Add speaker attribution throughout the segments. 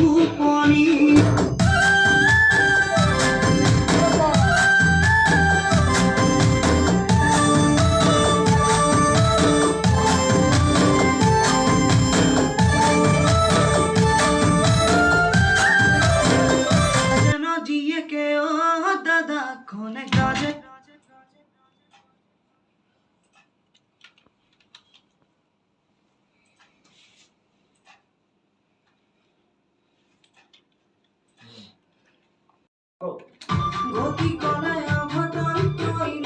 Speaker 1: উপনি যেন জিয়ে কে ও দাদা খনে কাজে গতি করে অঘটন তৈল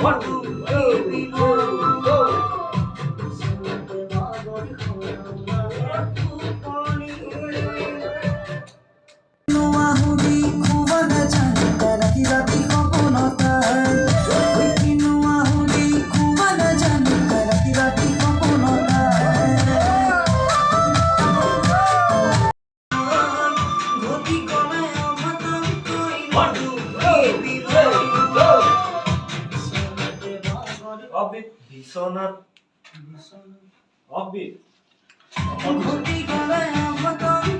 Speaker 1: নোয়াহুদি খুবা না জানে রাতি রাতি সপনতায় নোয়াহুদি খুবা না জানে রাতি রাতি সপনতায় গতি করে অঘটন তৈল
Speaker 2: Offbeat, dissonant, offbeat.
Speaker 1: গতি করে অঘটন